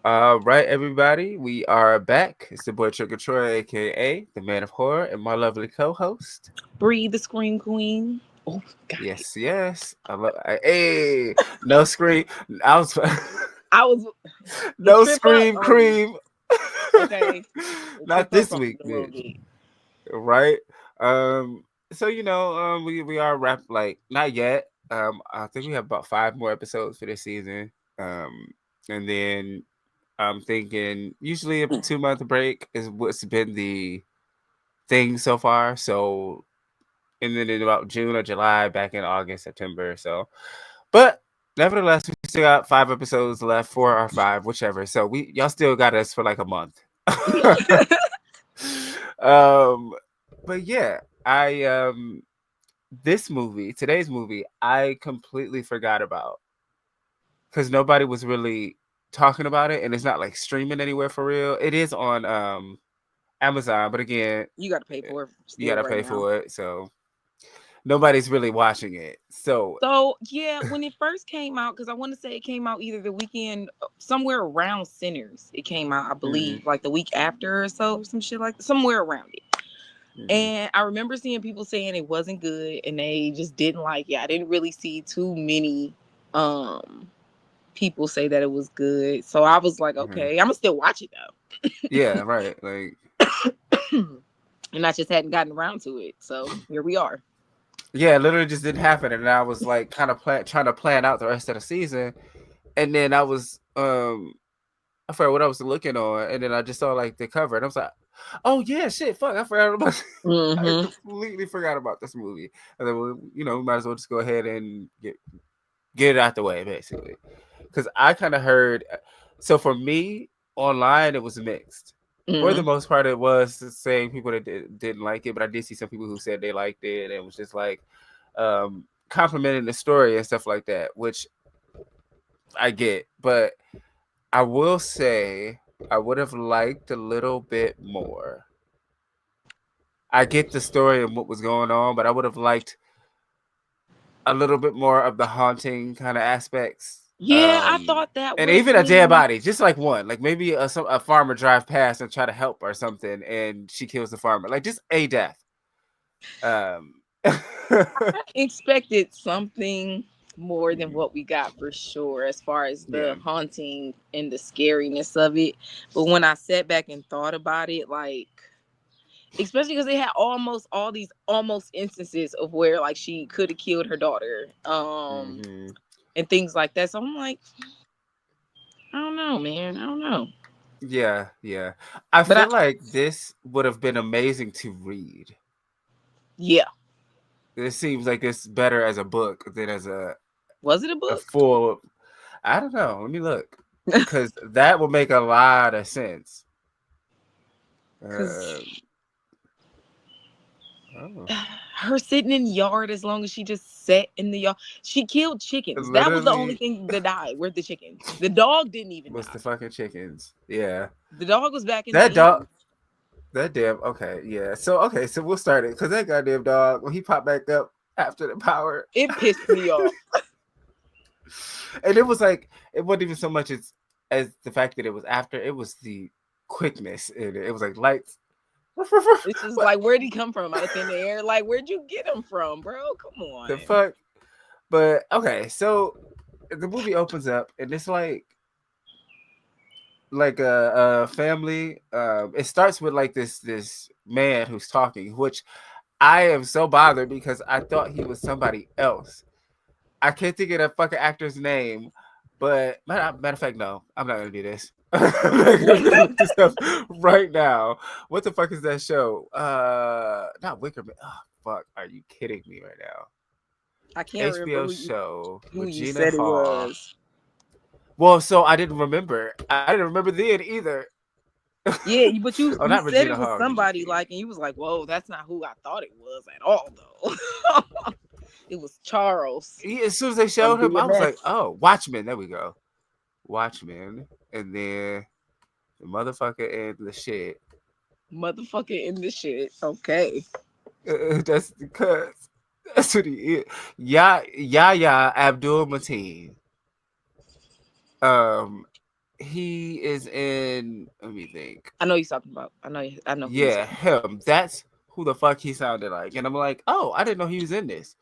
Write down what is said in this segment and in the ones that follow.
All right, everybody, we are back. It's the boy Trigger Troy, aka the Man of Horror, and my lovely co-host. Breathe the Scream Queen. Oh, got it. Yes, yes. Hey, no scream. I was I was the no trip up. scream Oh yeah. cream. Okay. The Not trip up this on week, a little bitch. bit. Right? So we are wrapped like not yet. I think we have about 5 more episodes for this season. And then I'm thinking usually a 2 month break is what's been the thing so far. So, and then in about June or July, back in August, September. So, but nevertheless, we still got 5 episodes left, 4 or 5, whichever. So y'all still got us for like a month. um, but yeah, I today's movie, I completely forgot about because nobody was really talking about it, and it's not like streaming anywhere for real. It is on Amazon, but again, You got to pay for it you still gotta right pay now. for it, so nobody's really watching it. So, So yeah, when it first came out, because I want to say it came out either the weekend, somewhere around Sinners. It came out, I mhm, believe, like the week after or so, some shit like somewhere around it. mhm, And I remember seeing people saying it wasn't good, and they just didn't like it. I didn't really see too many um people say that it was good. So I was like, mhm. okay, I'm gonna still watch it Yeah, right. Like, though. And I just hadn't gotten around to it. So here we are. yeah, it literally just didn't happen, and I was like, kind of trying to plan out the rest of the season, and then I forgot what I was looking on, and then I just saw like the cover, and I was like, "Oh yeah, shit, fuck, I forgot about." I Mm-hmm. completely forgot about this movie, and then we might as well just go ahead and get it out the way, basically, because I kind of heard. So for me, online it was mixed. For the Mm-hmm. most part, it was the same people that didn't like it, but I did see some people who said they liked it, and it was just like complimenting the story and stuff like that, which I get, but I will say I would have liked a little bit more. I get the story and what was going on, but I would have liked a little bit more of the haunting kind of aspects. Yeah, I thought that And would have even a dead been. body, just like one, like maybe a farmer drive past and try to help or something, and she kills the farmer, like just a death. Um, I expected something more than mhm, what we got for sure, as far as yeah, the haunting and the scariness of it. But when I sat back and thought about it, like, especially because they had almost all these almost instances of where like she could have killed her daughter, hmm, and things like that. So I'm like, I don't know, man. I don't know. yeah, yeah. I But feel like this would have been amazing to read. yeah, It seems like it's better as a book than as was it a a book? full. I don't know. Let me look, because that would make a lot of sense. Because Uh, oh, her sitting in the yard as long as she just sat in the yard. She killed chickens. That was the only literally, thing that died. Were the chickens? The dog didn't even was the die. fucking chickens? Yeah, The dog was back in the that dog. pen. That damn. Okay, yeah. So okay, so we'll start it because that goddamn dog when he popped back up after the power, It pissed me off. and it was like it wasn't even so much as the fact that it was after. It was the quickness in it. It was like lights. It's just What like, where'd he come from out of thin air? Like, where'd you get him from, bro? Come the on. fuck? But okay, so the movie opens up and it's like a family. It starts with like this man who's talking, which I am so bothered because I thought he was somebody else. I can't think of the fucking actor's name, but matter of fact, no, I'm not gonna do this. I'm gonna look this up right now. What the fuck is that show? Not Wicker Man. Oh, fuck, are you kidding me right now? I can't remember HBO show who with you Gina said it Hall. was. Well, so I didn't remember. I didn't remember then either. Yeah, but Oh, you not said Regina it was Hall. Regina somebody King. like, and you was like, "Whoa, that's not who I thought it was at all, though." It was Charles As soon as they from showed him, I was like, BMS. "Oh, Watchmen." There we go. Watchmen, and then the motherfucker in the shit. Motherfucker in the shit. Okay. That's because that's what he is. Yahya Abdul Mateen. Um, he is in. Let me think. I know you're talking about. I know who you're Yeah, talking him. That's who the fuck he sounded like. And I'm like, oh, I didn't know he was in this.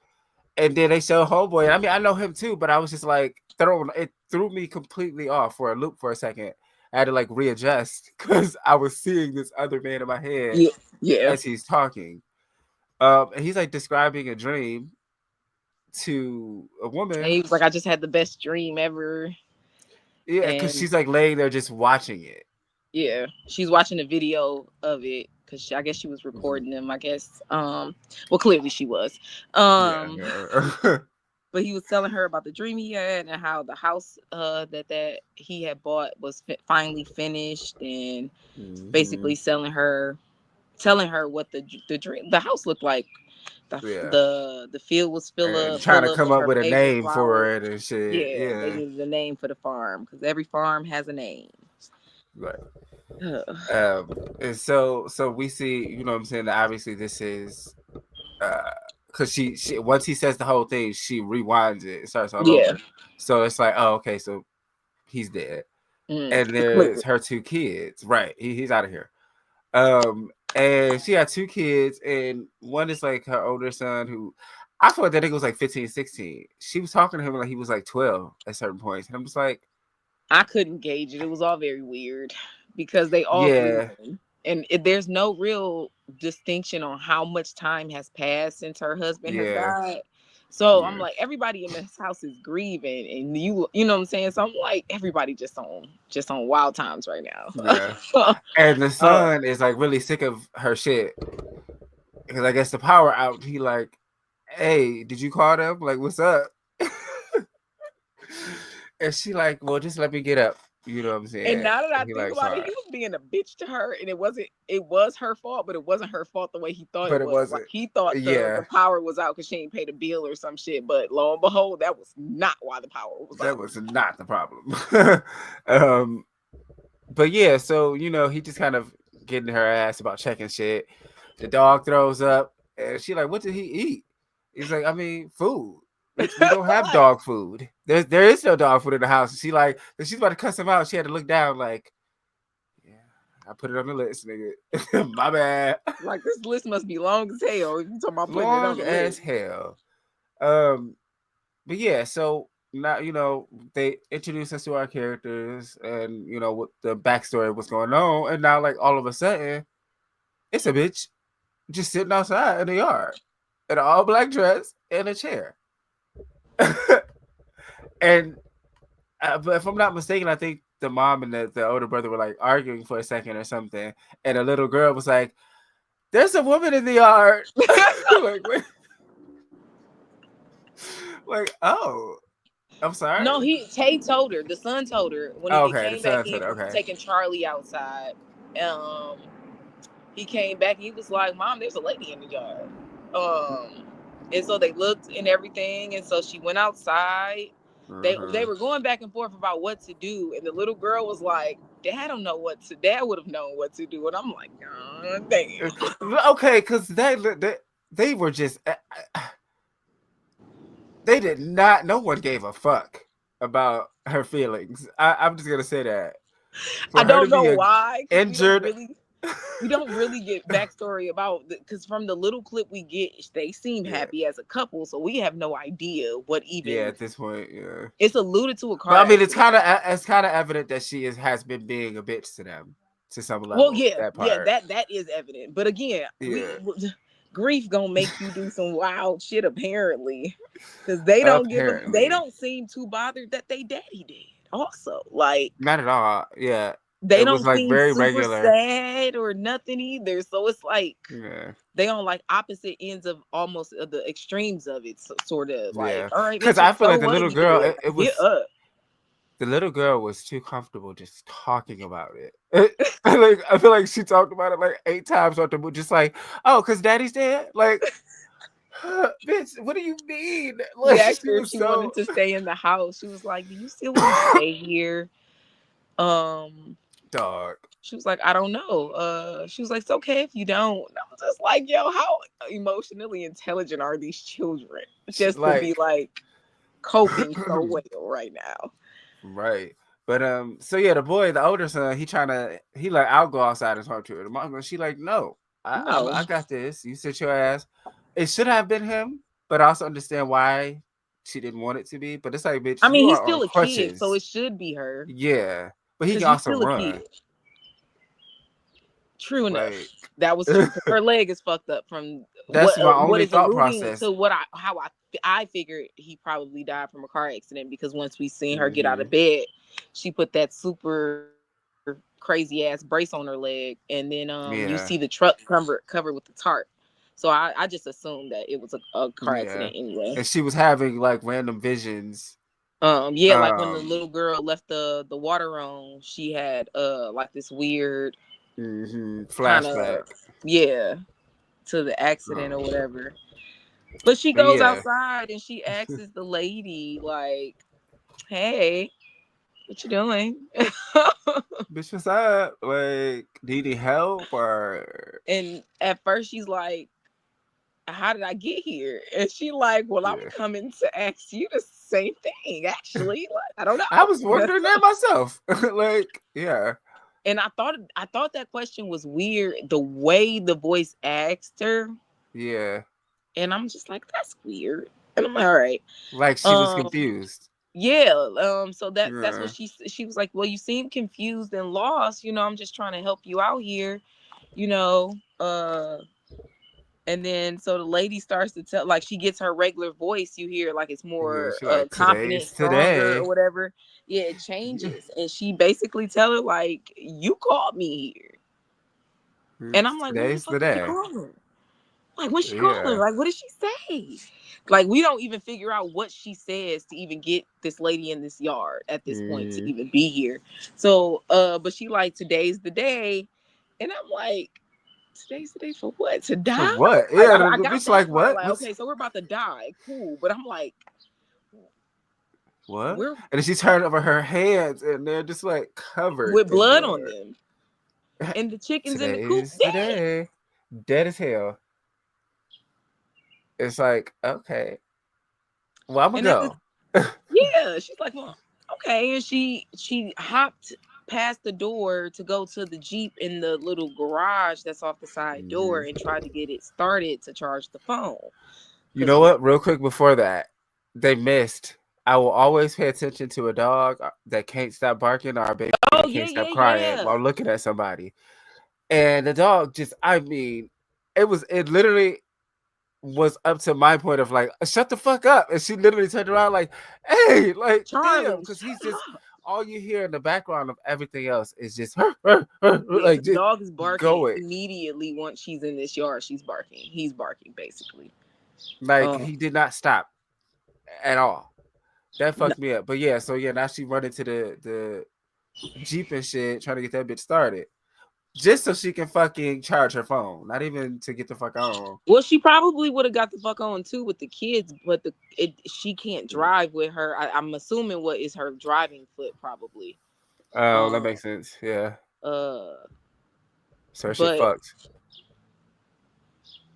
And then they show Homeboy. I mean, I know him too, but I was just like thrown. It threw me completely off for a loop for a second. I had to like readjust because I was seeing this other man in my head Yeah, yeah. as he's talking. And he's like describing a dream to a And woman. he was like, I just had the best dream ever. Yeah, because And she's like laying there just watching it. yeah, she's watching a video of it because I guess she was Mhm. recording them. I guess. Well, clearly she was. Yeah, Um, yeah. but he was telling her about the dream he had and how the house that he had bought was finally finished, and Hmm. basically telling her what the dream the house looked like. Yeah, The field was and trying full to of come up her with a favorite name for flowers. it and shit. Yeah, they Yeah, needed a name for the farm because every farm has a name. right. And so we see, you know what I'm saying, that obviously this is because she once he says the whole thing, she rewinds it, it starts all Yeah. over. So it's like, oh, okay, so he's dead. And there's Clearly. her two kids. Right. He's out of here. And she had two kids, and one is like her older son who I thought that nigga was like 15, 16. She was talking to him like he was like 12 at certain points. And I'm just like, I couldn't gauge it. It was all very weird because they all yeah, grieving, and there's no real distinction on how much time has passed since her husband has yeah, died. So I'm yeah, like, everybody in this house is grieving, and you know what I'm saying. So I'm like, everybody just on wild times right yeah. now. And the uh, son is like really sick of her shit because I guess the power out. He like, hey, did you call them? Like, what's up? And she like, well, just let me get up. You know what I'm And saying? now that I And he think like, about it, sorry, he was being a bitch to her, and it was her fault, but it wasn't her fault the way he thought it but it was. Like wasn't. he thought the Yeah, power was out because she ain't paid a bill or some shit, but lo and behold, that was not why the power was that out. was not the problem. um, but yeah, so you know, he just kind of getting her ass about checking shit. The dog throws up, and she like, what did he eat? He's like, I mean, food. Bitch, we don't have Like, dog food. There is no dog food in the house. She like, she's about to cuss him out. She had to look down, like, yeah, I put it on the list, nigga. My bad. like this list must be long as hell if you talking about putting it on Long the as list. hell. Um, but yeah, so now you know they introduce us to our characters and you know what the backstory of what's going on, and now like all of a sudden it's a bitch just sitting outside in the yard in an all black dress and a chair. And but if I'm not mistaken, I think the mom and the older brother were like arguing for a second or something, and a little girl was like, "There's a woman in the yard." Like, wait, like, oh, I'm sorry. No, Tay told her. The son told her when Oh, he okay, the came back son in said, from okay. taking Charlie outside. Um, he came back. He was like, "Mom, there's a lady in the yard." And so they looked and everything, and so she went outside. They Uh-huh. were going back and forth about what to do, and the little girl was like, "Dad don't know what to. Dad would have known what to do." And I'm like, "God damn." Okay, because they were just they did not. No one gave a fuck about her feelings. I'm just gonna say that I for her to don't know be a why, because injured. we don't really get backstory about because from the little clip we get, they seem Yeah, happy as a couple, so we have no idea what yeah. even At this point, yeah. it's alluded to a But car I mean, it's accident. kind of evident that she has been being a bitch to them to some Well, level. yeah, That yeah, part. that is evident. But again, Yeah. grief gonna make you do some wild shit apparently, because they Apparently, don't seem too bothered that they daddy dead. Also, like not at all. Yeah. they It was don't like seem very super regular. sad or nothing either. So it's like Yeah. they on like opposite ends of almost of the extremes of it, so, sort of like, Yeah. all right, Because bitches, I feel so like the what? little You girl, dead? it Get was up. the little girl was too comfortable just talking about it. Like I feel like she talked about it like 8 times on the movie, just like, oh, because daddy's dead. Like, bitch, what do you mean? We Like asked she her if was she so wanted to stay in the house. She was like, "Do you still want to stay here?" Um, dog. she was like, "I don't know." She was like, "It's okay if you don't." And I was just like, "Yo, how emotionally intelligent are these children just to be Like, like coping so well right now?" right. But so yeah, the boy, the older son, he like, I'll go outside and talk to her. The mom, she like, no, No. I got this. You sit your ass. It should have been him, but I also understand why she didn't want it to be. But it's like, bitch, I mean, you he's are on still a kid, so crutches. it should be her. Yeah, but he Because can he's also still a kid. run. True enough. Like, That was true. 'Cause her leg is fucked up from that's my what only is thought alluding process. to what I figured he probably died from a car accident, because once we seen her get out of bed, she put that super crazy ass brace on her leg, and then you see Yeah, the truck covered with the tarp. So I just assumed that it was a car yeah. accident anyway. And she was having like random visions. Yeah, like when the Um, little girl left the water on, she had like this weird kind flashback. of, yeah, to the accident or whatever. But she But goes yeah, outside and she asks the lady, like, "Hey, what you doing?" bitch, what's up? Like, do you need help or And at first she's like, "How did I get here?" And she like, "Well, I'm yeah? coming to ask you the same thing, actually. Like, I don't I was know." wondering that myself. Like, yeah, And I thought that question was weird, the way the voice asked her, yeah. and I'm just like, "That's weird." And I'm like, "All right." Like she was Um, confused. Yeah, so that's what Yeah. she was like, "Well, you seem confused and lost, I'm just trying to help you out here, you know." And then so the lady starts to tell, like, she gets her regular voice, you hear like it's Yeah, more she like, confident, today's stronger or today. whatever. Yeah, it changes. And she basically tell her, like, "You called me here." And I'm like, "When the Today's the fuck did she day. call her? Like, when she called her? Yeah. Like, what did she say?" Like, we don't even figure out what she says to even get this lady in this yard at this point to Mm. even be here. So, but she like, "Today's the day," and I'm like, "Today's the day for what? To For die?" what? Like, Yeah, I the got bitch that like, part. what? Like, What's okay, so we're about to die, cool. But I'm like, what? we're And then she turned over her hands and they're just like covered with in blood on blood. them, and the chickens in the coop Today's the dead. day. Dead as hell. It's like, okay. Well, I'm gonna And at this, go. yeah, she's like, "Well, okay," and she hopped past the door to go to the Jeep in the little garage that's off the side door Mhm. and tried to get it started to charge the phone. You Cause know what? Real quick before that, they missed. I will always pay attention to a dog that can't stop barking or a baby oh that yeah can't stop yeah crying yeah, while looking at somebody. And the dog just, I mean, it literally was up to my point of like, shut the fuck up. And she literally turned around like, hey, like, damn. Charlie, Because shut he's just, up. all you hear in the background of everything else is just, Yeah, like, the just dog is barking going. immediately once she's in this yard. She's barking. He's barking basically. Like, Um, he did not stop at all. That no. fucked me up. But yeah, so yeah, now she run into the Jeep and shit, trying to get that bitch started. Just so she can fucking charge her phone. Not even to get the fuck on. Well, she probably would have got the fuck on too with the kids, but she can't drive with her. I'm assuming what is her driving foot probably. Oh, that Um, makes sense. Yeah. uh, So she but fucked.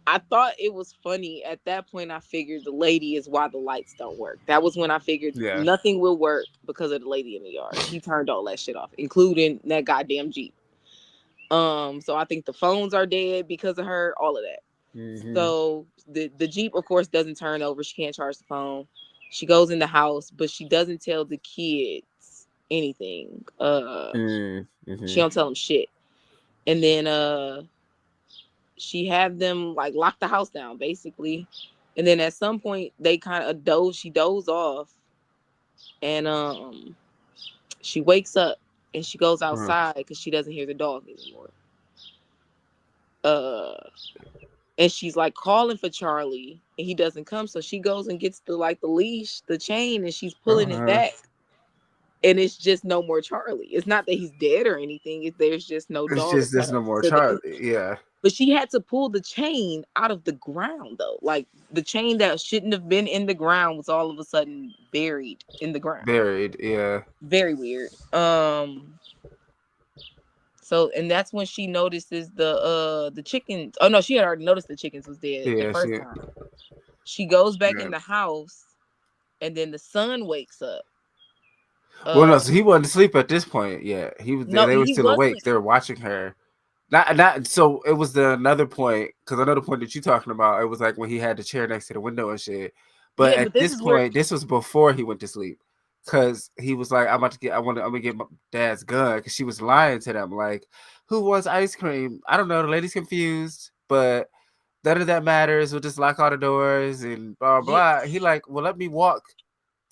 I thought it was funny. At that point, I figured the lady is why the lights don't work. That was when I figured Yeah. nothing will work because of the lady in the yard. She turned all that shit off, including that goddamn Jeep. So I think the phones are dead because of her, all of that. Mm-hmm. So the Jeep, of course, doesn't turn over. She can't charge the phone. She goes in the house, but she doesn't tell the kids anything. She Mm-hmm. don't tell them shit. And then she have them like lock the house down basically. And then at some point they kind of doze off, and she wakes up and she goes Uh-huh. outside because she doesn't hear the dog anymore. Uh, and she's like calling for Charlie, and he doesn't come. So she goes and gets the leash, the chain, and she's pulling it Uh-huh. back. And it's just no more Charlie. It's not that he's dead or anything. There's just no It's dog just there's no attached more to the Charlie. leash. Yeah. But she had to pull the chain out of the ground though. Like the chain that shouldn't have been in the ground was all of a sudden buried in the ground. Buried. Yeah. Very weird. So and that's when she notices the chickens. Oh no, she had already noticed the chickens was dead the Yeah. first time. She goes back Yeah. in the house, and then the son wakes up. Well, no, so he wasn't asleep at this point. Yeah, he was. No, They were he still was awake. sleeping. They were watching her. Not. So it was the another point because another point that you talking about. It was like when he had the chair next to the window and shit. But Yeah, at but this this is where point, this was before he went to sleep, because he was like, "I'm about to get. I'm gonna get my dad's gun." Because she was lying to them, like, "Who wants ice cream? I don't know. The lady's confused, but none of that matters. We'll just lock all the doors and blah yeah, blah." He like, "Well, let me walk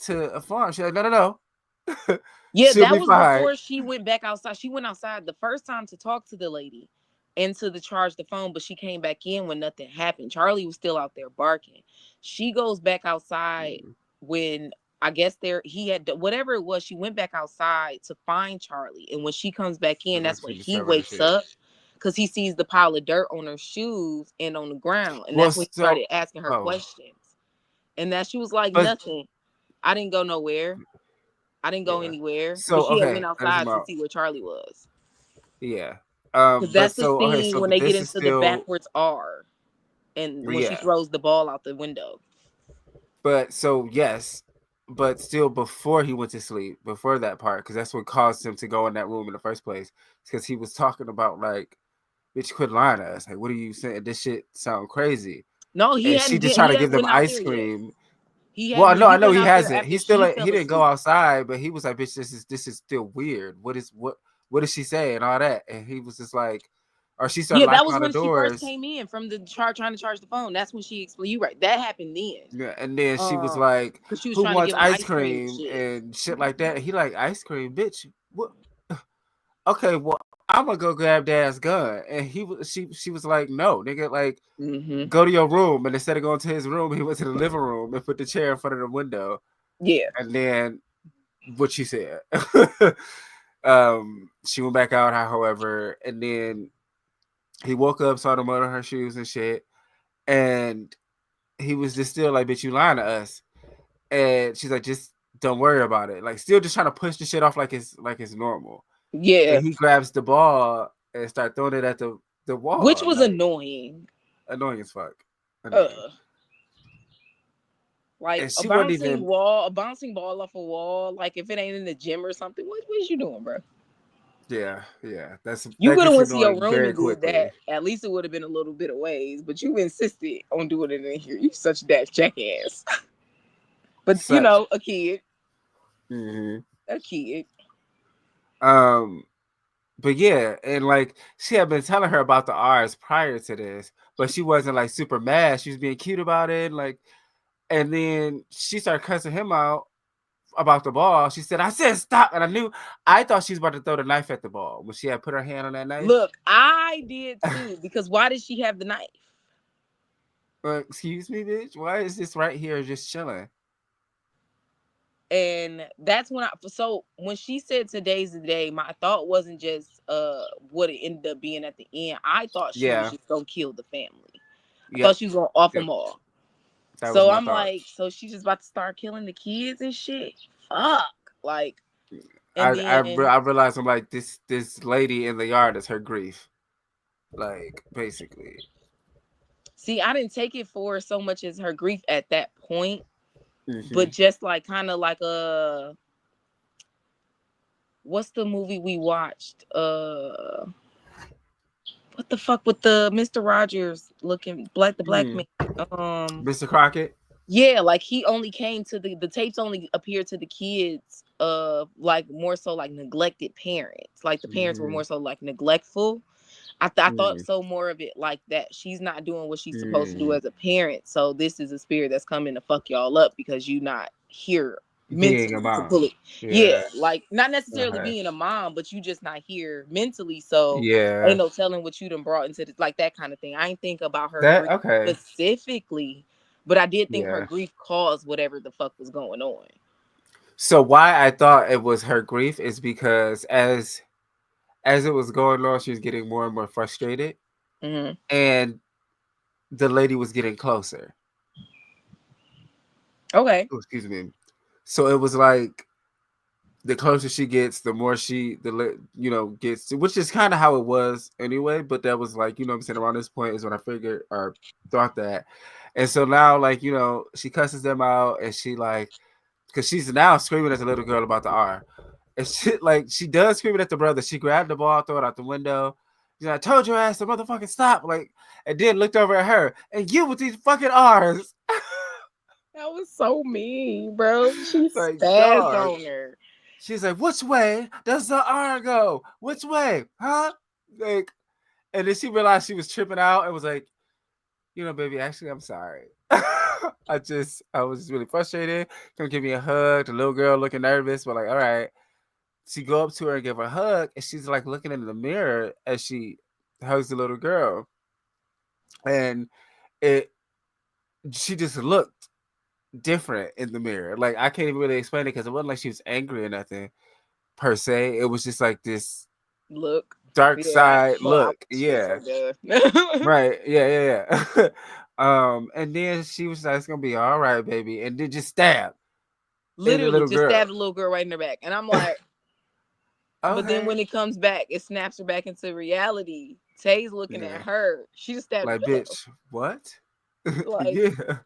to a farm." She's like, "No, no, no." yeah, She'll that be was fine. before she went back outside. She went outside the first time to talk to the lady and to charge the phone, but she came back in when nothing happened. Charlie was still out there barking. She goes back outside when I guess he had whatever it was. She went back outside to find Charlie, and when she comes back in, When that's when she he discovered the wakes shit. up because he sees the pile of dirt on her shoes and on the ground, and Well, that's when he so started asking her oh, questions. And that she was like, but nothing. I didn't go nowhere. I didn't go yeah. anywhere. But So she had went okay, that is outside to about see where Charlie was. yeah. Because But that's the so okay, scene so when but they get this is into the still backwards R and when she yeah. throws the ball out the window. But so yes, but still before he went to sleep, before that part, because that's what caused him to go in that room in the first place. Because he was talking about like, bitch, quit lying to us. Like, what are you saying? This shit sound crazy. No, And she just trying he to give hadn't them went out ice there yet. cream. He Well, hadn't no, I he know went he out there hasn't. after He still she like he fell didn't go asleep. outside, but he was like, "Bitch, this is still weird. What did she say and all that?" And he was just like, or she started Yeah, that locking was all the when she first doors. came in from the trying to charge the phone. That's when she explained. You right. That happened then. Yeah, and then she was like, Because she was "Who trying to wants give him ice ice cream and cream shit. and shit like that?" And he like ice cream, bitch. What? Okay, well, I'm gonna go grab Dad's gun, and she was like, "No, nigga, like Mm-hmm. go to your room." And instead of going to his room, he went to the living room and put the chair in front of the window, Yeah. and then what she said. She went back out, however, and then he woke up, saw the mud on her shoes and shit, and he was just still like, "Bitch, you lying to us." And she's like, "Just don't worry about it." Like, still just trying to push the shit off like it's normal. Yeah. And he grabs the ball and start throwing it at the Which wall, was like annoying. annoying as fuck, annoying. Uh like And she wasn't even. a bouncing ball off a wall. Like if it ain't in the gym or something, what is you doing, bro? Yeah, yeah. You That could have gets went to your annoying room very and did quickly. that. At least it would have been a little bit of ways. But you insisted on doing it in here. You such that jackass. But you Such. know, a kid, Hmm. a kid. Um, but yeah, and like she had been telling her about the R's prior to this, but she wasn't like super mad. She was being cute about it, like, and then she started cussing him out about the ball. She said, "I said stop," and I thought she was about to throw the knife at the ball when she had put her hand on that knife. Look, I did too. Because why did she have the knife? Excuse me, bitch. Why is this right here just chilling? And that's when she said today's the day, my thought wasn't just what it ended up being at the end. I thought she was Yeah. just gonna kill the family. I thought Yep. she was gonna off Yep. them all. That was So my I'm thought. like, so she's just about to start killing the kids and shit. Fuck. Like, I and I, then I realized I'm like this lady in the yard is her grief, like basically. see, I didn't take it for so much as her grief at that point, Hmm. but just like kind of like what's the movie we watched? What the fuck with the Mr. Rogers looking the black man? Mr. Crockett. Yeah, like he only came to the tapes only appeared to the kids like more so like neglected parents. Like the parents were Hmm. more so like neglectful. I thought Mm, so more of it like that. She's not doing what she's supposed to do mm. as a parent. So this is a spirit that's coming to fuck y'all up because you not here Being a mentally to pull mom. it. Yeah, Yeah. like not necessarily Okay. being a mom, but you just not here mentally. So Yeah. ain't no telling what you done brought into this, like that kind of thing. I ain't think about her That grief okay. specifically, but I did think her Yeah. grief caused whatever the fuck was going on. So why I thought it was her grief is because as it was going on, she was getting more and more frustrated, Mm-hmm. and the lady was getting closer. Okay. Oh, excuse me. So it was like the closer she gets, the more gets, which is kind of how it was anyway. But that was like, I'm saying, around this point is when I figured or thought that, and so now like she cusses them out, and she like, because she's now screaming at the little girl about the R. And shit, like she does screaming at the brother. She grabbed the ball, throw it out the window. She's like, I told your ass to motherfucking stop. Like, and then looked over at her and you with these fucking R's. That was so mean, bro. She Like, spazzed dog. on her. She's like, which way does the R go? Which way? Huh? Like, and then she realized she was tripping out and was like, baby, actually, I'm sorry. I was just really frustrated. Come give me a hug. The little girl looking nervous, but like, all right. She go up to her and give her a hug, and she's like looking in the mirror as she hugs the little girl, and it she just looked different in the mirror. Like I can't even really explain it because it wasn't like she was angry or nothing per se. It was just like this Look. dark Yeah, side well, I look. Yeah, so good. right. Yeah. And then she was like, "It's gonna be all right, baby," and then just stab in the Literally, little just girl. stabbed the little girl right in her back. And I'm like, but then Okay. when it comes back, it snaps her back into reality. Tay's looking at her. She just stabbed Like, herself. bitch, what? Like, Yeah.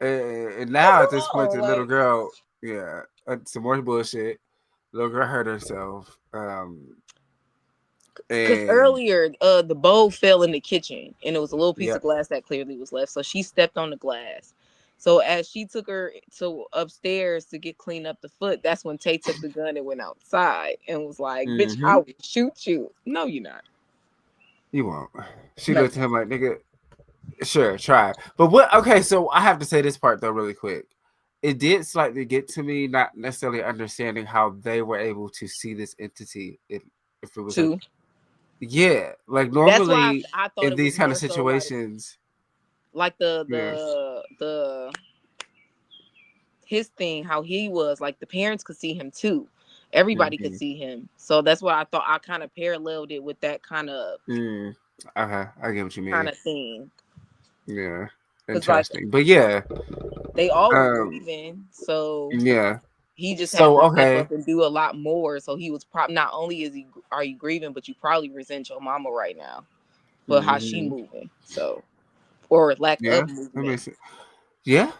And what's now at this point, wrong? the little Like, girl, yeah, some more bullshit. Little girl hurt herself. because And earlier, the bowl fell in the kitchen, and it was a little piece of yep. glass that clearly was left. So she stepped on the glass. So as she took her to upstairs to get clean up the foot, that's when Tay took the gun and went outside and was like, "Bitch, I will shoot you." No, you're not. You won't. She No. looked at him like, nigga, sure, try. But what? Okay, so I have to say this part though, really quick. It did slightly get to me, not necessarily understanding how they were able to see this entity. If it was like, Two. yeah, like That's why normally I thought in it was these kind of more so situations, like yeah. the his thing, how he was like the parents could see him too. Everybody could see him. So that's why I thought I kind of paralleled it with that kind of I get what you mean. thing. Yeah, Because like interesting. But yeah, they all were grieving, so yeah. he just had So to step okay, up and do a lot more. So he was probably not only are you grieving, but you probably resent your mama right now for how she moving. So or lack yeah, of that makes movement. sense. Yeah.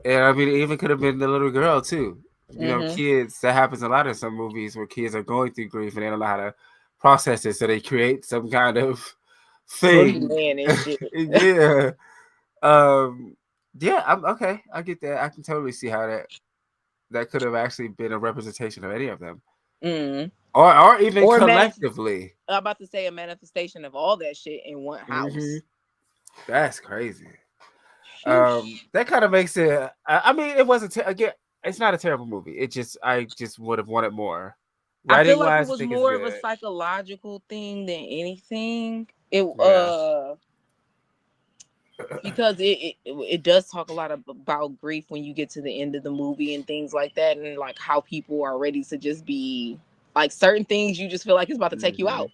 And I mean, it even could have been the little girl too. Mm-hmm. Kids. That happens a lot in some movies where kids are going through grief and they don't know how to process it, so they create some kind of thing. Boogeyman and shit. Yeah. Um. Yeah. I'm okay. I get that. I can totally see how that could have actually been a representation of any of them, Mm. or even Or collectively. I'm about to say a manifestation of all that shit in one house. That's crazy. Sheesh. That kind of makes it. I mean, it wasn't again. It's not a terrible movie. I just would have wanted more. I feel Writing like it wise, I was think it's more of a good. psychological thing than anything. It Yeah. because it does talk a lot about grief when you get to the end of the movie and things like that, and like how people are ready to just be like certain things you just feel like it's about to take you out.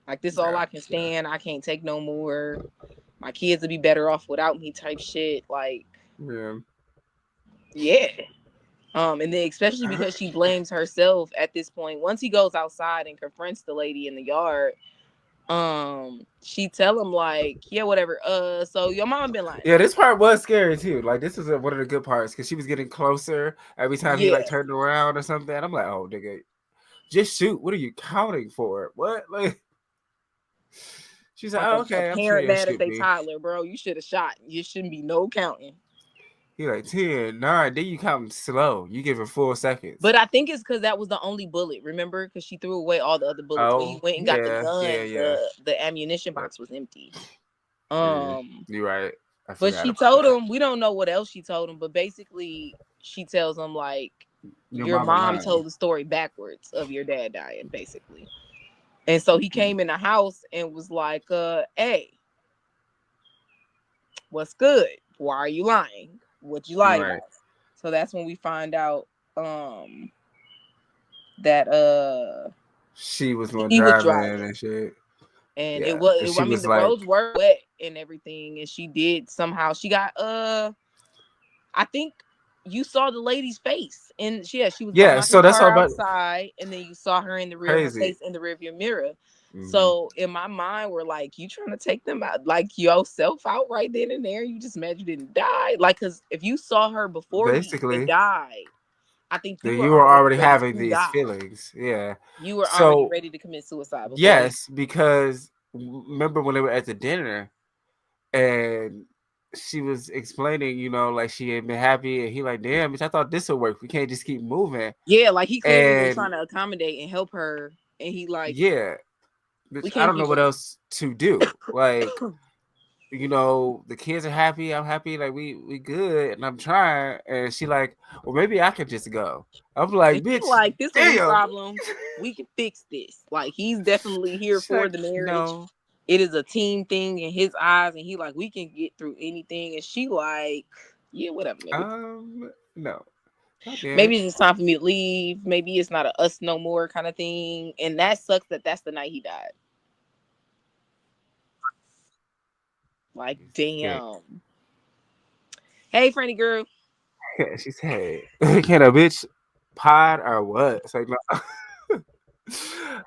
Like this is all Yeah. I can stand. I can't take no more. My kids would be better off without me type shit. Like yeah. And then especially because she blames herself at this point. Once he goes outside and confronts the lady in the yard, she tell him like, yeah, whatever. So your mama been lying. Yeah, this part was scary too. Like this is one of the good parts because she was getting closer every time he Yeah. like turned around or something. I'm like, oh nigga, just shoot. What are you counting for? What like? She's like, Like oh, a okay, I'm parent 10. mad at Shoot their me. toddler, bro. You should have shot. You shouldn't be no counting. He like 10, 9. Then you counting slow. You give her 4 seconds. But I think it's because that was the only bullet. Remember, because she threw away all the other bullets. When he went and got the gun, Yeah. the ammunition box was empty. You're right. I But forgot she about told that. him. We don't know what else she told him, but basically, she tells him like, your mama mom lying. told the story backwards of your dad dying, basically. And so he came in the house and was like, hey, what's good? Why are you lying? What you lie about? So that's when we find out that she was the one he was driving driving. and shit. And Yeah. I mean, the roads were wet and everything, and she did somehow. She got I think you saw the lady's face, and she was Yeah, behind so the that's all car about outside, and then you saw her in the rear, her crazy. face in the rearview mirror. Mm-hmm. So in my mind, we're like, you trying to take them out, like yourself out right then and there. You just mad you didn't die, like, because if you saw her before you even Basically, died, I think that you were you were already already ready having to these die. feelings. Yeah. You were already So ready to commit suicide before you. yes, because remember when they were at the dinner and she was explaining, like she had been happy, and he like, damn, bitch, I thought this would work. We can't just keep moving. Yeah, like he clearly been And trying to accommodate and help her, and he like, yeah, bitch, we I can't don't know keep what going. else to do. Like, the kids are happy, I'm happy, like we good, and I'm trying. And she like, well, maybe I could just go. I'm And like, he bitch, like, this one of these damn. problems. We can fix this. Like, he's definitely here She's for like, the marriage. no, It is a team thing in his eyes, and he like, we can get through anything. And she like, yeah, whatever, nigga. no, God damn it. Maybe it's just time for me to leave. Maybe it's not a us no more kind of thing. And that sucks that that's the night he died. Like, Yeah. damn. Hey, Franny girl. She said, "Can a bitch pod or what?" It's like, no.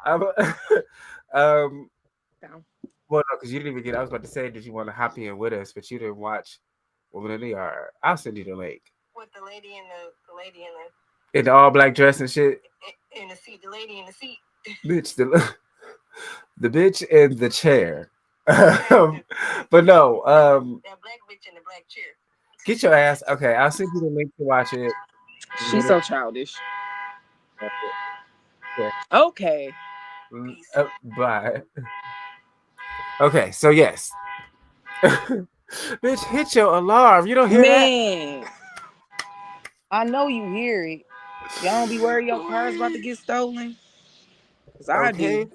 I'm, um, Down. well, no, because you didn't even get. I was about to say, did you want to hop in with us? But you didn't watch Woman in the Yard. I'll send you the link. With the lady in the lady In the all black dress and shit, in the seat, the lady in the seat. bitch. The bitch in the chair. But no, That black bitch in the black chair. get your ass. Okay, I'll send you the link to watch it. She's so childish. Yeah. Okay. Peace. Bye. Okay, so yes. Bitch, hit your alarm. You don't hear that? Man, I know you hear it. Y'all don't be worried your car's about to get stolen. Cause I do.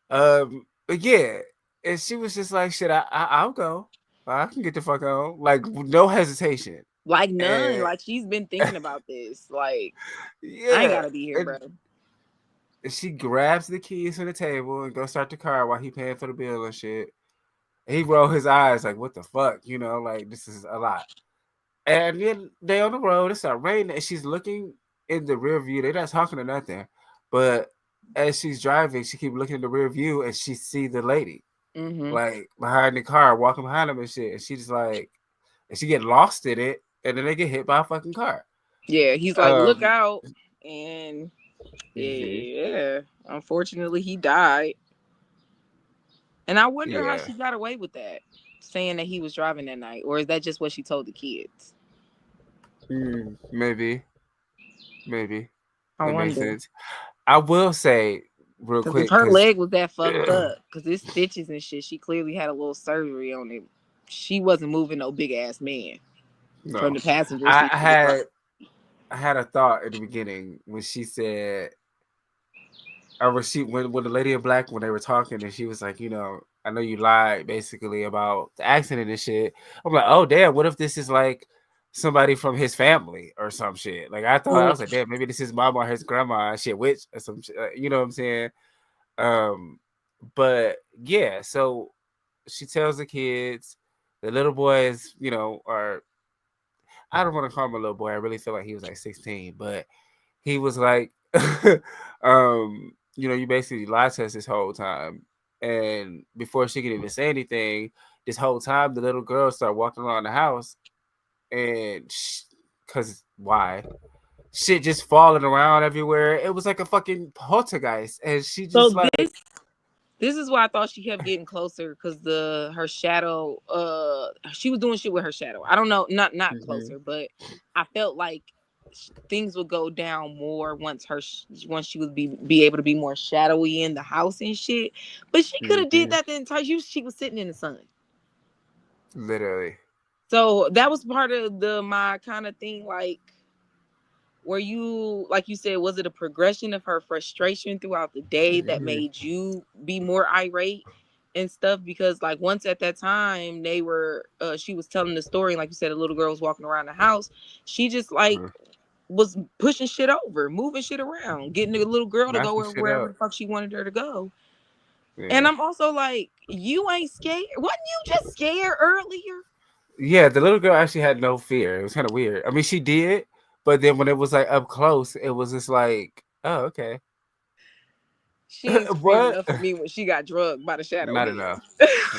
Okay. But yeah, and she was just like, "Shit, I'll go. I can get the fuck on." Like no hesitation. Like none. And Like she's been thinking about this. Like, I ain't yeah, gotta be here, and bro. she grabs the keys from the table and go start the car while he paying for the bill and shit. And he rolled his eyes like, "What the fuck?" Like this is a lot. And then they on the road. It start raining, and she's looking in the rear view. They're not talking or nothing, but as she's driving, she keep looking in the rear view, and she see the lady Mm-hmm. like behind the car, walking behind him and shit. And she just like, and she get lost in it, and then they get hit by a fucking car. Yeah, he's like, look Um, out. And mhm. yeah, unfortunately he died. And I wonder how Yeah, she got away with that, saying that he was driving that night. Or is that just what she told the kids? maybe, maybe I that makes wonder. sense. I will say real Because if quick, her because leg was that fucked up, because it's stitches and shit, she clearly had a little surgery on it. She wasn't moving no big ass man from no, the passenger I, seat I to the front. had I had a thought at the beginning when she said, or when the lady in black, when they were talking, and she was like, I know you lied basically about the accident and shit. I'm like, oh damn, what if this is like somebody from his family or some shit? Like I was like, damn, maybe this is mom or his grandma and shit, witch or some shit. You know what I'm saying? Um, but yeah, so she tells the kids, the little boys, are, I don't want to call him a little boy. I really feel like he was like 16, but he was like, you basically lied to us this whole time. And before she could even say anything, this whole time the little girl started walking around the house, and cause why? Shit just falling around everywhere. It was like a fucking poltergeist, and she just So like, this is why I thought she kept getting closer because her shadow, she was doing shit with her shadow. I don't know, not mm-hmm, closer, but I felt like things would go down more once she would be able to be more shadowy in the house and shit. But she could have did mm-hmm, that the entire. She was sitting in the sun. literally. So that was part of my kind of thing, like, were you, like you said, was it a progression of her frustration throughout the day that Mm-hmm, made you be more irate and stuff? Because like once at that time they were she was telling the story, and like you said, a little girl was walking around the house, she just like was pushing shit over, moving shit around, getting the little girl to go knocking shit wherever up. the fuck she wanted her to go. And Yeah. I'm also like, you ain't scared? Wasn't you just scared earlier? Yeah, the little girl actually had no fear. It was kind of weird. I mean, she did, but then when it was like up close, it was just like, oh, okay. She ain't scream What? enough for me when she got drugged by the shadow Not enough.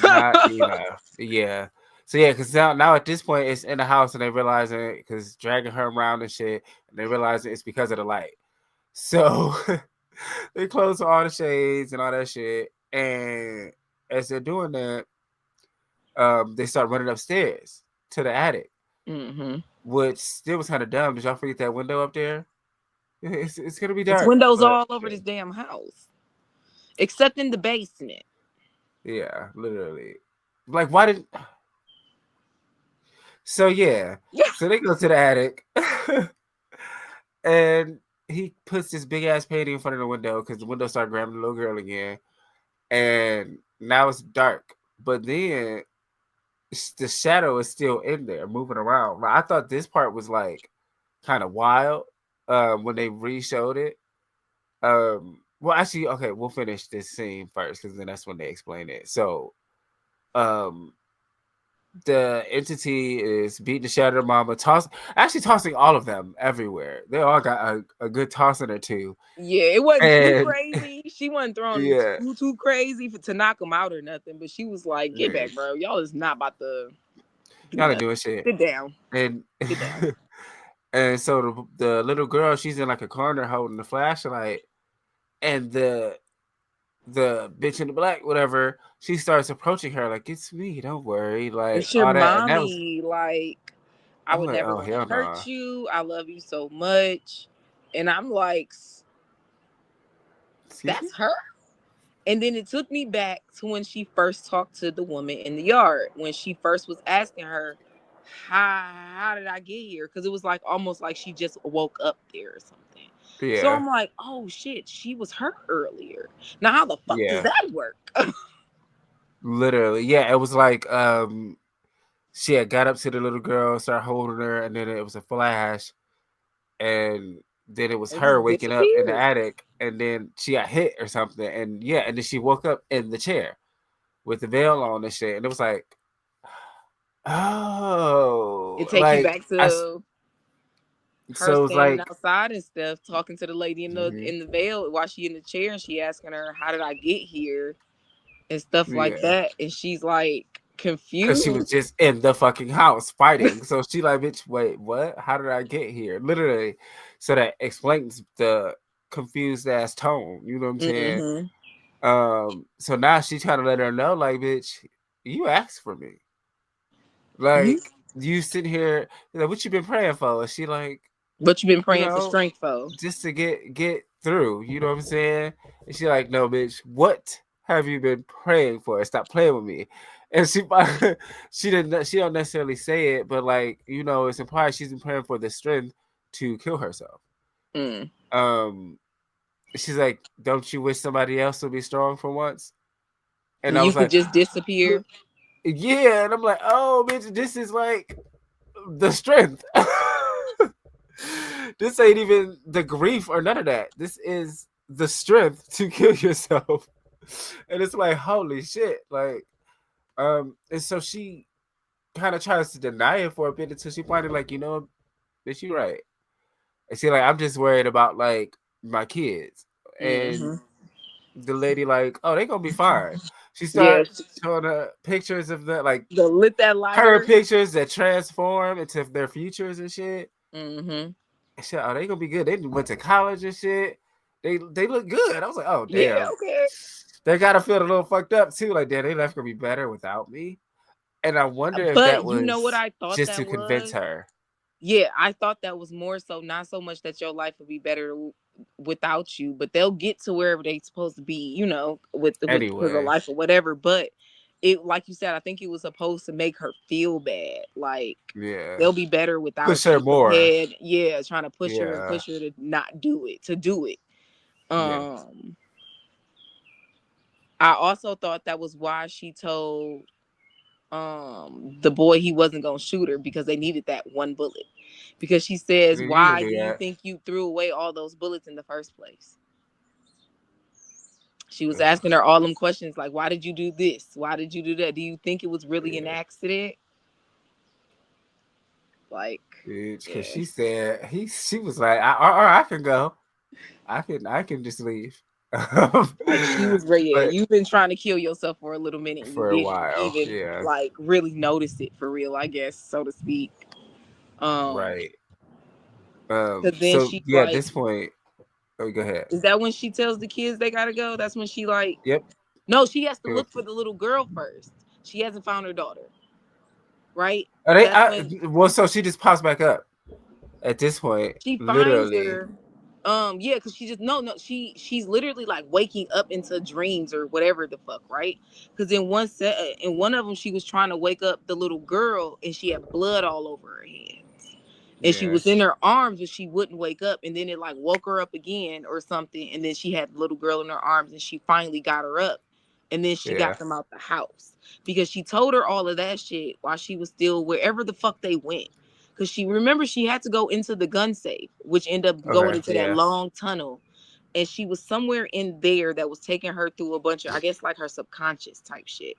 Not head. enough. Yeah. So yeah, because now at this point it's in the house and they realizing it because dragging her around and shit, and they realize it's because of the light. So they close all the shades and all that shit, and as they're doing that, they start running upstairs to the attic, Mm-hmm. which still was kind of dumb. Did y'all forget that window up there? It's gonna be It's dark, windows but all over this damn house, except in the basement. yeah, literally. Like, why did? So yeah, so they go to the attic, and he puts this big ass painting in front of the window because the window started grabbing the little girl again, and now it's dark. But then the shadow is still in there, moving around. Like, I thought this part was like kind of wild when they re-showed it. Well, actually, okay, we'll finish this scene first because then that's when they explain it. So, um, the entity is beating the shadow mama, tossing all of them everywhere. They all got a good tossing or two. Yeah, it wasn't too And crazy. She wasn't throwing yeah, too crazy to knock him out or nothing. But she was like, "Get back, bro. Y'all is not about to do y'all ain't nothing. doing shit. Sit down. And Sit down." and so the little girl, she's in like a corner holding the flashlight, and the bitch in the black, whatever, she starts approaching her like, "It's me, don't worry," like It's your all that, and that was, mommy. Like, I I'm would like, never oh want to hell no. hurt you. I love you so much. And I'm like, Excuse me? that's her. And then it took me back to when she first talked to the woman in the yard, when she first was asking her, how did I get here? Because it was like almost like she just woke up there or something. So Yeah, I'm like, oh shit, she was her earlier. Now how the fuck does yeah, that work? literally, yeah. It was like she had got up to the little girl, started holding her, and then it was a flash, and then it was And her just waking up in the disappeared. attic, and then she got hit or something, and yeah, and then she woke up in the chair with the veil on and shit, and it was like, oh, It take you like back to her so it was standing like, outside and stuff, talking to the lady mhm, in the veil while she in the chair, and she asking her, "How did I get here?" and stuff like yeah, that, and she's like because she was confused. just in the fucking house fighting, so she like, bitch, wait, what? How did I get here? Literally, so that explains the confused ass tone. You know what I'm saying? Mm-hmm. So now she's trying to let her know, like, bitch, you asked for me. Mm-hmm. Like, you sit here, like, what you been praying for? And she like, What you been you praying for know, strength for? just to get through. You know what I'm saying? And she like, no, bitch, what have you been praying for? Stop playing with me. And she she don't necessarily say it, but like, you know, it's implied she's been praying for the strength to kill herself. Mm. Um, she's like, don't you wish somebody else would be strong for once? And I You was could like, just disappear. yeah, and I'm like, oh, bitch, this is like the strength. This ain't even the grief or none of that. This is the strength to kill yourself. And it's like, holy shit. Like, and so she kind of tries to deny it for a bit until she finally like, you know, bitch, you right. And she like, I'm just worried about like my kids. And Mm-hmm. the lady like, oh, they gonna be fine. She Yeah, starts showing her pictures of the like the lit that her lighter. pictures that transform into their futures and shit. Mm-hmm. And shit, oh, they gonna be good. They went to college and shit. They look good. I was like, oh Yeah, damn. okay. They gotta feel a little fucked up too. Like, damn, they left gonna be better without me. And I wonder if that But you know what was I thought just to that convince was? her. Yeah, I thought that was more so not so much that your life would be better without you, but they'll get to wherever they're supposed to be, you know, with because of Anyway, life or whatever. But it, like you said, I think it was supposed to make her feel bad, like yeah. they'll be better Push without her you. Go more. ahead, yeah, trying to Yeah. push her to not do it, to do it. Yeah. Um, I also thought that was why she told the boy he wasn't gonna shoot her because they needed that one bullet. Because she says, You can why do do you that. think you threw away all those bullets in the first place? She was Ugh, asking her all them questions like, why did you do this? Why did you do that? Do you think it was really an yeah. accident? Like, Bitch, cause yeah. she said she was like, I can go. I can just leave. Like she was great. Yeah, But you've been trying to kill yourself for a little minute. And you for a didn't while, even yeah, like really notice it for real, I guess, so to speak. right. Cause then So she's yeah, at like, this point, oh, go ahead. is that when she tells the kids they gotta go? That's when she like, Yep. no, she has to Go. look for the little girl first. She hasn't found her daughter, right? Are they? That's when Well, so she just pops back up at this point, she finds literally. her. Yeah, because she just she's literally like waking up into dreams or whatever the fuck, right? Because in one of them she was trying to wake up the little girl and she had blood all over her hands. And she Yeah, was in her arms but she wouldn't wake up, and then it like woke her up again or something, and then she had the little girl in her arms and she finally got her up, and then she yeah. got them out the house because she told her all of that shit while she was still wherever the fuck they went, because she remember she had to go into the gun safe, which ended up going Okay, into that yeah, long tunnel, and she was somewhere in there that was taking her through a bunch of, I guess, like her subconscious type shit,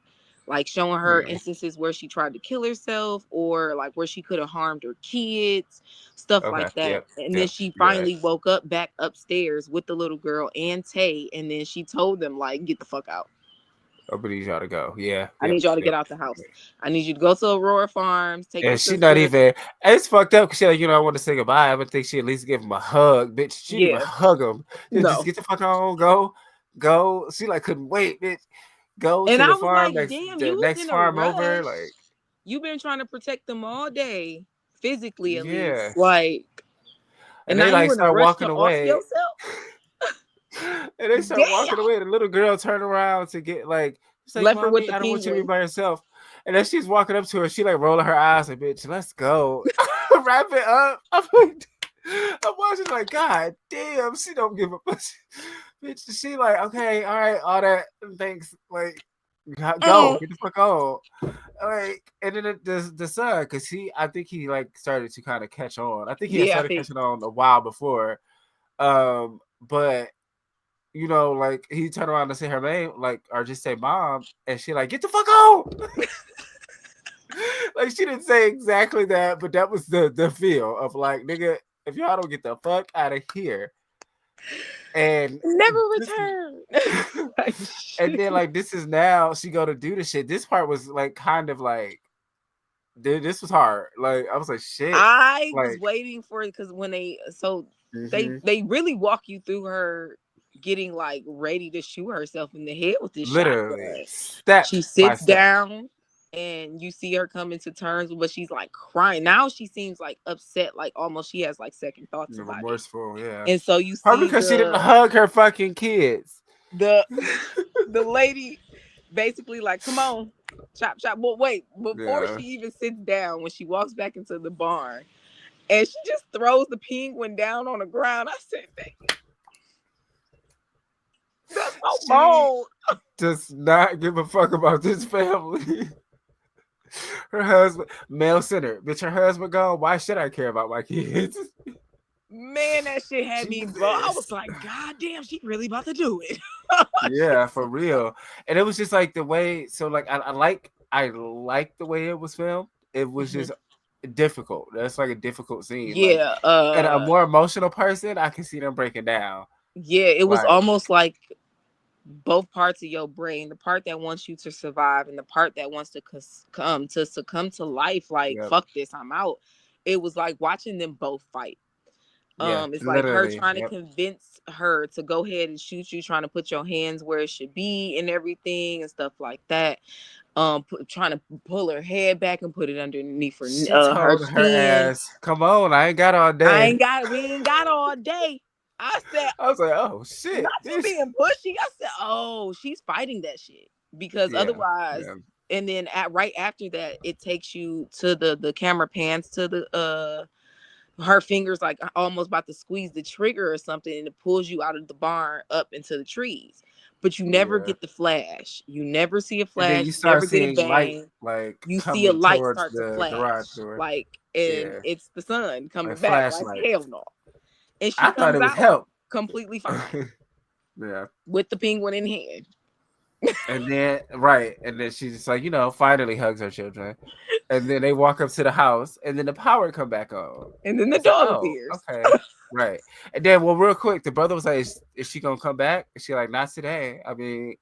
like showing her yeah. instances where she tried to kill herself or like where she could have harmed her kids, stuff Okay, like that. yep, And then yep. she You're right. finally woke up back upstairs with the little girl and Tay, and then she told them like, get the fuck out. I need y'all to go. Yeah, I yep, need y'all to get yep. out the house. I need you to go to Aurora Farms, take your And she not sister. even. It's fucked up because she like, I want to say goodbye. I would think she at least give him a hug, bitch. She didn't even Yeah, hug him. Just no. get the fuck on, go. She like couldn't wait, bitch. Go And to I the was farm like, next, damn, the you was next in a farm over. rush. Like, You've been trying to protect them all day, physically at yeah. least. Like, And and now they like you in a start rush walking to off away. yourself? And they start walking Damn. away. The little girl turned around to get like, she's like, Left her with "Mommy, the I don't want you to be penguin. by yourself." And then she's walking up to her. She like rolling her eyes like, "Bitch, let's go, wrap it up." I'm watching like, God damn, she don't give a fuck. Bitch, she like, okay, all right, all that, thanks. Like, go, Mm. get the fuck on. Like, and then the son, because I think he like started to kind of catch on. I think he had Yeah, I started think. catching on a while before. But like he turned around to say her name, like, or just say mom, and she like, get the fuck on. Like she didn't say exactly that, but that was the feel of like, nigga, if y'all don't get the fuck out of here. And Never this return. Like, and then like this is now she go to do the shit. This part was like kind of like, dude, this was hard. Like I was like, shit. I was Like, waiting for it because when they mhm. they really walk you through her getting like ready to shoot herself in the head with this Literally shotgun. step She by sits step. down and you see her coming to terms, but she's like crying. Now she seems like upset, like almost she has like second thoughts about it. Remorseful, yeah. And so you Probably see because she didn't hug her fucking kids. the the lady basically like, come on, chop chop. But wait, before Yeah. she even sits down, when she walks back into the barn and she just throws the penguin down on the ground, I said, that's so She bold. does not give a fuck about this family. Her husband, male centered. Bitch, her husband gone. Why should I care about my kids? Man, that shit had me, bro. I was Jesus. like, God damn, she really about to do it. Yeah, for real. And it was just like the way. So like, I like the way it was filmed. It was Mhm. just difficult. That's like a difficult scene. Like, Yeah, and a more emotional person, I can see them breaking down. yeah, it was Like, almost like both parts of your brain, the part that wants you to survive and the part that wants to succumb to life, like yep, fuck this, I'm out. It was like watching them both fight. yeah, It's like her literally, trying to yep, convince her to go ahead and shoot you, trying to put your hands where it should be and everything and stuff like that. Trying to pull her head back and put it underneath She her told her chin. ass, "Come on, I ain't got all day." We ain't got all day. I said, I was like, "Oh not shit, you this." being pushy. I said, oh, she's fighting that shit because Yeah, otherwise. yeah, And then right after that, it takes you to the camera pans to the her fingers like almost about to squeeze the trigger or something, and it pulls you out of the barn up into the trees. But you never yeah. get the flash. You never see a And then flash. you You start never get a seeing light bang. like You see a coming light towards start to the garage flash, door. like, and Yeah, it's the sun coming like back. Like flashlight. hell no. And she I thought comes it was out help. completely fine Yeah. with the penguin in hand. And then right, and then she's just like, finally hugs her children. And then they walk up to the house, and then the power come back on. And then the It's like, dog oh, appears. okay. Right. And then, well, real quick, the brother was like, is she gonna come back? And she like, not today. I mean,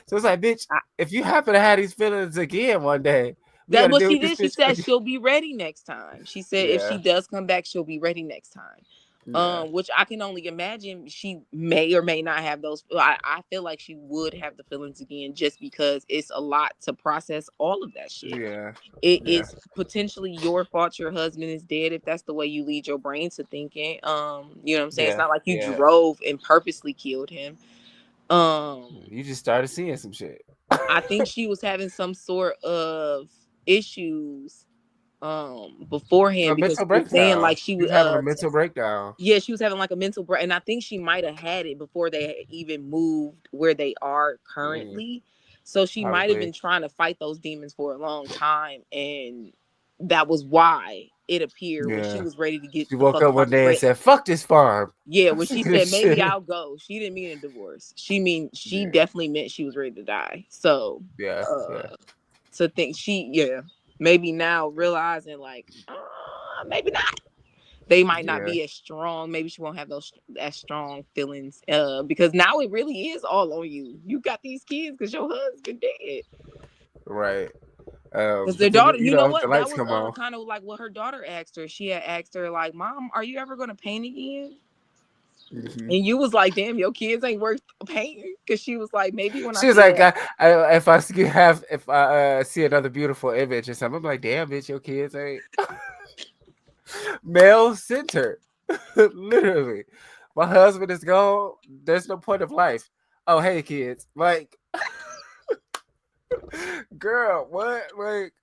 so it's like, bitch, I, if you happen to have these feelings again one day, we that gotta what deal she with this did. She bitch said again. she'll be ready next time. She said if she Yeah. does come back, she'll be ready next time. Yeah. Which I can only imagine she may or may not have those. I feel like she would have the feelings again just because it's a lot to process all of that shit. Yeah. It Yeah. is potentially your fault your husband is dead if that's the way you lead your brain to thinking. You know what I'm saying? It's Yeah. not like you Yeah. drove and purposely killed him. You just started seeing some shit. I think she was having some sort of issues A beforehand because mental she was saying breakdown. like she She's would having a mental breakdown. yeah, she was having like a mental break, and I think she might have had it before they had even moved where they are Mm, currently. So she might have probably. been trying to fight those demons for a long time, and that was why it appeared when she Yeah. was ready to get She the woke fuck up up one off the day and grid. said, "Fuck this farm. Yeah, I'm when she sick of said this maybe shit." I'll go, she didn't mean a divorce. She Yeah. definitely meant she was ready to die. So Yeah. Yeah. uh to think maybe now realizing like maybe not, they might not Yeah. be as strong. Maybe she won't have those as strong feelings. Because now it really is all on you. You got these kids because your husband dead. Right. Because their But then daughter, you know the what? That lights was come on. kind of like what her daughter asked her. She had asked her like, "Mom, are you ever gonna paint again?" Hmm. And you was like, "Damn, your kids ain't worth painting." Because she was like, "Maybe when I She was see like, that." if I see another beautiful image or something, I'm like, damn, bitch, your kids ain't male centered. Literally, my husband is gone. There's no point of life. Oh, hey, kids, like, girl, what, like.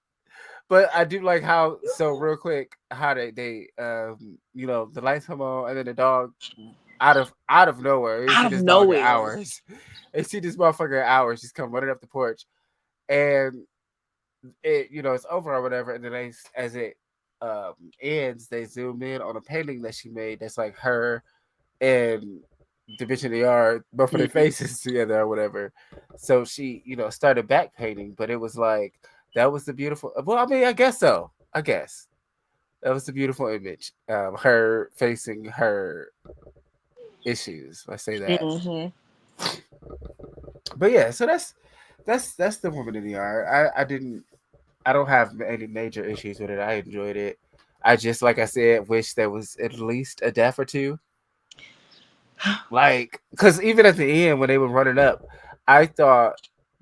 But I do like how so real quick how the lights come on and then the dog out of nowhere you Out see of this dog in nowhere. hours. They see this motherfucker in hours just come running up the porch and it's over or whatever and then as it ends they zoom in on a painting that she made that's like her and the bitch in the yard both of their Mhm. faces together or whatever. So she started back painting but it was like that was the beautiful. Well, I mean, I guess so. I guess that was the beautiful image. Her facing her issues. Let's say that. Mhm. But yeah, so that's the woman in the yard. I don't have any major issues with it. I enjoyed it. I just like I said, wish there was at least a death or two. Like, because even at the end when they were running up, I thought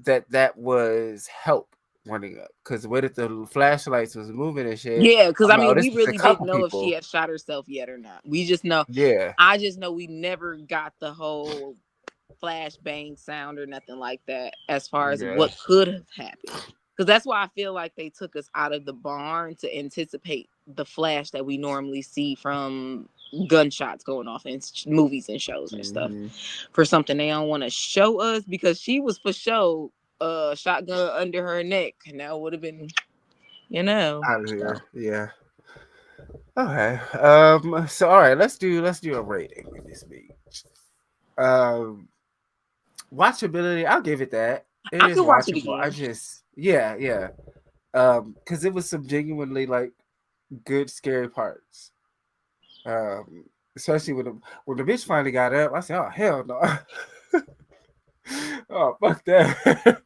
that was help running up. Because the way that the flashlights was moving and shit, Yeah, because I'm I like, oh, mean, this we is a really didn't couple know if she people. had shot herself yet or not. We just know. Yeah, I just know we never got the whole flashbang sound or nothing like that as far as yeah, what could have happened. Because that's why I feel like they took us out of the barn to anticipate the flash that we normally see from gunshots going off in movies and shows and stuff hmm for something they don't want to show us because she was for show shotgun under her neck and that would have been out of so. here. Yeah. Okay. So all right, let's do a rating in this beach. Um, watchability, I'll give it that. It I is could watch it watchable. I again. just yeah. Because it was some genuinely like good scary parts. Um, especially when the bitch finally got up, I said, "Oh hell no!" Oh fuck that.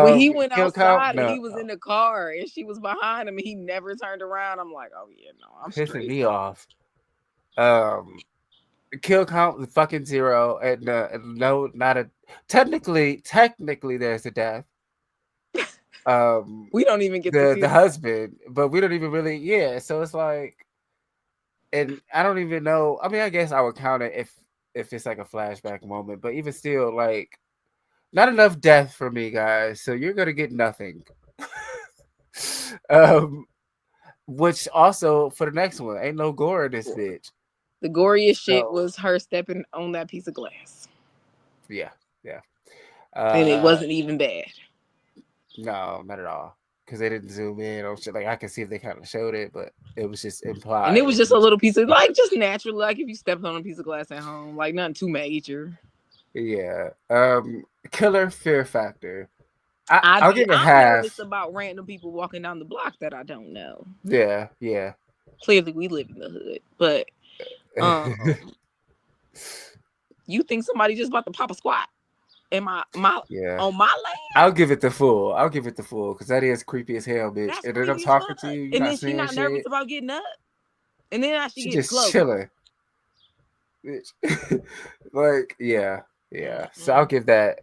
When he went Kill count, outside and no, he was in the car and she was behind him and he never turned around, I'm like, oh yeah, no, I'm pissing straight. me off. Um, kill count fucking zero, and no, not a. Technically, there's a death. Um, We don't even get to the see the it. husband, but we don't even really, yeah. So it's like, and I don't even know. I mean, I guess I would count it if it's like a flashback moment, but even still, like, not enough death for me, guys. So you're gonna get nothing. um, which also for the next one, ain't no gore in this bitch. The goriest shit So was her stepping on that piece of glass. yeah, yeah. And it Uh, wasn't even bad. no, not at all. Because they didn't zoom in on shit. Like I can see if they kind of showed it, but it was just And it implied. was If just you, a little piece of like just natural, like if you stepped on a piece of glass at home, like nothing too major. yeah. Killer fear factor. I'll give it I'm nervous half. about random people walking down the block that I don't know. Yeah, yeah. Clearly we live in the hood. But Um, you think somebody just about to pop a squat in my Yeah. on my land? I'll give it the full. I'll give it the full because that is creepy as hell, bitch. That's And then I'm creepy as fuck. talking to you, you're And not then she saying not nervous shit. about getting up. And then as she She getting just close. chilling, bitch. Like, yeah. So I'll Mm-mm. give that.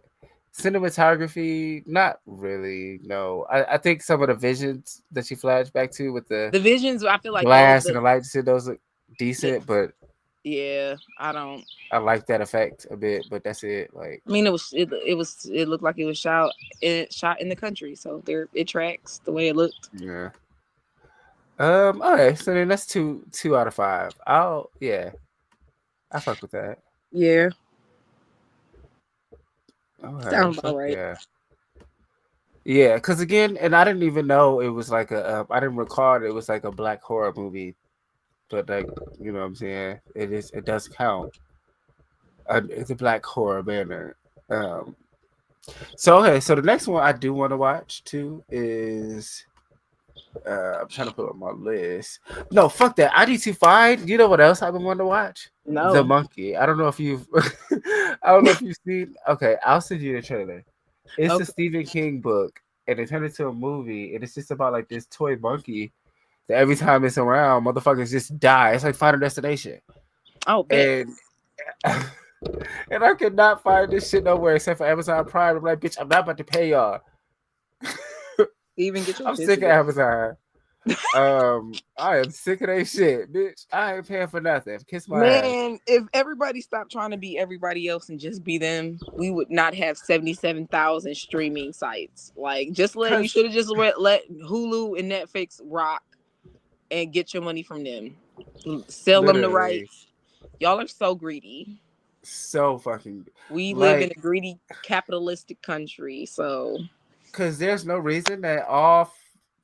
Cinematography, not really. No, I think some of the visions that she flashed back to with the The visions, I feel like those. glass and the lights, those look The decent, but yeah, I don't. I like that effect a bit. But that's it. Like, I mean, it looked like it was shot in the country, so there it tracks the way it looked. yeah. Okay, so then that's two out of five. I fuck with that. Yeah, Okay, sounds about fuck right. yeah. Yeah, because again, and I didn't even know it was like I didn't recall it was like a black horror movie, but like, you know what I'm saying? It does count. It's a black horror banner. Um, so okay, so the next one I do want to watch too is I'm trying to put on my list. No, fuck that. I need to find. You know what else I've been wanting to watch? The No. Monkey. I don't know if you've. I don't know if you've seen. Okay, I'll send you the trailer. It's a Okay. Stephen King book, and they turned it into a movie, and it's just about like this toy monkey that every time it's around, motherfuckers just die. It's like Final Destination, Oh, bet. and and I could not find this shit nowhere except for Amazon Prime. I'm like, bitch, I'm not about to pay y'all. Even get your I'm shit sick of together. Amazon. I am sick of that shit, bitch. I ain't paying for nothing. Kiss my ass. Man, if everybody stopped trying to be everybody else and just be them, we would not have 77,000 streaming sites. Like, you Cause should have just let Hulu and Netflix rock and get your money from them. Sell them the literally rights. Y'all are so greedy. so fucking We live in a like, greedy capitalistic country, so cause there's no reason that all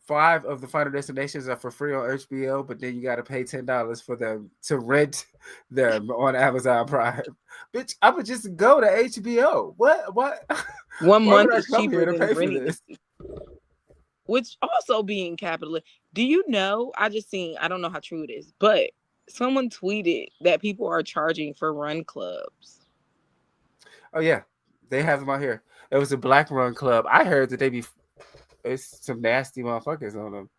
five of the Final Destinations are for free on HBO, but then you got to pay $10 for them to rent them on Amazon Prime. Bitch, I would just go to HBO. What? one Why would month I is come here cheaper to than pay for renting this? it. Which also being capitalist. Do you know? I just seen. I don't know how true it is, but someone tweeted that people are charging for run clubs. Oh yeah, they have them out here. It was a Black Run Club. I heard that it's some nasty motherfuckers on them.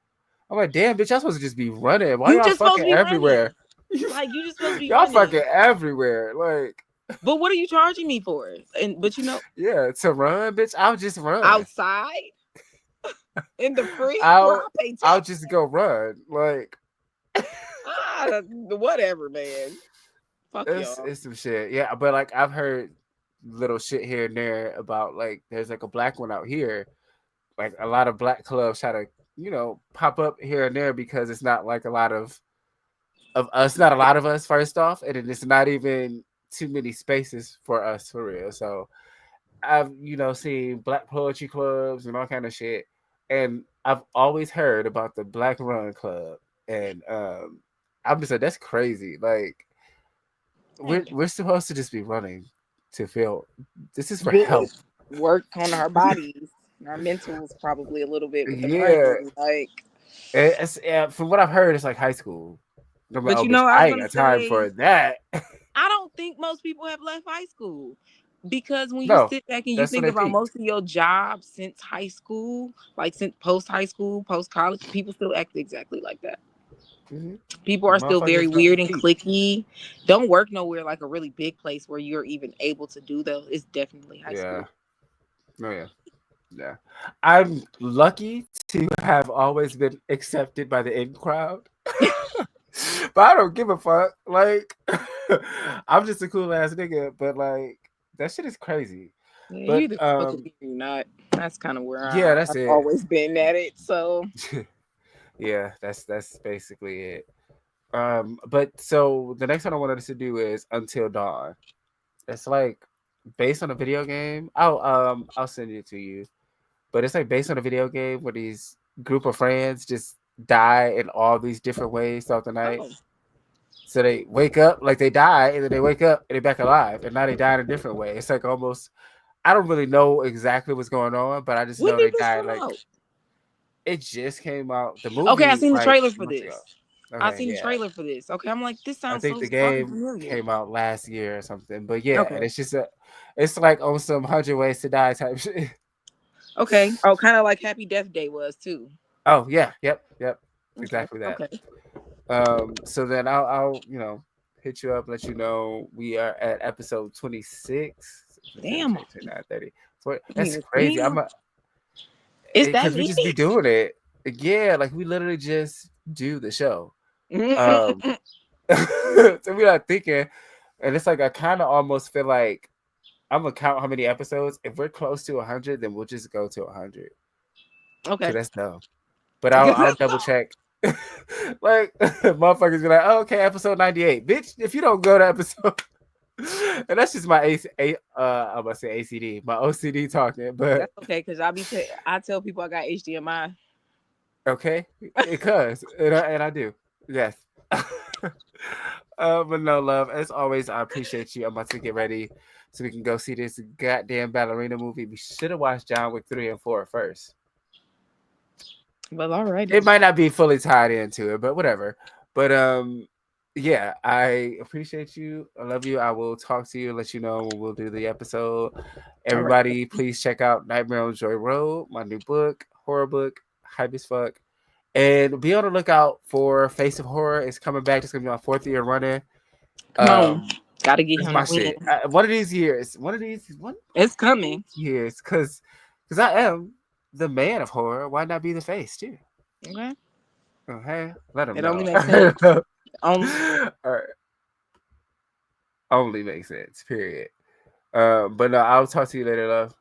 I'm like, damn, bitch, y'all supposed to just be running. Why You y'all just supposed to fucking be running. everywhere? Like you just supposed to be Y'all running. fucking everywhere. Like, But what are you charging me for? And but yeah, to run, bitch, I'll just run. outside in the free where I'll I pay I'll tax. just go run. Like, Whatever, man. Fuck y'all. it's some shit. Yeah, but like I've heard little shit here and there about like there's like a black one out here. Like a lot of black clubs try to, pop up here and there because it's not like a lot of us, not a lot of us first off, and it's not even too many spaces for us for real. So I've seen black poetry clubs and all kind of shit, and I've always heard about the Black Run Club, and I'm just like, that's crazy. Like we're supposed to just be running to feel. This is for Good. help. Work on our bodies. Our mentals probably a little bit with the Yeah, running. Like from what I've heard, it's like high school. I'm like, but oh, you bitch, know, I I was ain't gonna got time say for that. I don't think most people have left high school because when you No, sit back and you that's when think they about peaked. most of your jobs since high school, like since post high school, post college, people still act exactly like that. Mm-hmm. People are still very Motherfuckers don't weird and peak. cliquey. Don't work nowhere like a really big place where you're even able to do those. It's definitely high Yeah. school. Oh yeah. Yeah. I'm lucky to have always been accepted by the in crowd. But I don't give a fuck. Like I'm just a cool ass nigga, but like that shit is crazy. Yeah, you But either fuck with me or you not. That's kind of where yeah, that's I've it. always been at it. So Yeah, that's basically it. But so the next one I wanted us to do is Until Dawn. It's like based on a video game. I'll send it to you. But it's like based on a video game where these group of friends just die in all these different ways throughout the night. oh, So they wake up like they die, and then they wake up and they're back alive, and now they die in a different way. It's like almost, I don't really know exactly what's going on, but I just when know did they this died. come Like out? it just came out, the Okay, I movie, seen the like trailer for months ago. this. I Okay, seen the yeah. trailer for this. Okay, I'm like, this I sounds think so the fucking game familiar. came out last year or something. But yeah, and Okay. it's just it's like on some 100 Ways to Die type shit. Okay. Oh, kind of like Happy Death Day was too. Oh yeah, yep, Okay. exactly that. Okay. So then I'll hit you up, let you know we are at episode 26, Damn. 29, 30. That's Yeah, crazy. I'm damn. It's that because we many. just be doing it. Yeah, like we literally just do the show. Um, so we're not thinking, and it's like I kind of almost feel like I'm gonna count how many episodes. If we're close to 100, then we'll just go to 100. Okay. Cause that's dumb. But I'll double check. Like motherfuckers be like, oh, okay, episode 98, bitch. If you don't go to episode, and that's just my I'm gonna say ACD, my OCD talking. But That's okay, cause I tell people I got HDMI. okay, because and I do, yes. But no, love. As always, I appreciate you. I'm about to get ready so we can go see this goddamn ballerina movie. We should have watched John Wick 3 and 4 first. Well, all right. It might not be fully tied into it, but whatever. But yeah, I appreciate you. I love you. I will talk to you, let you know when we'll do the episode. All right. Everybody, please check out Nightmare on Joy Road, my new book, horror book, hype as fuck. And be on the lookout for Face of Horror. It's coming back. It's gonna be my 4th year running. Come on. Gotta get It's him my to win. shit. One of these years, It's coming. years, because I am the man of horror. Why not be the face too? Okay. Okay, let him It know. only makes sense. All right. Only makes sense. Period. But no, I'll talk to you later, love.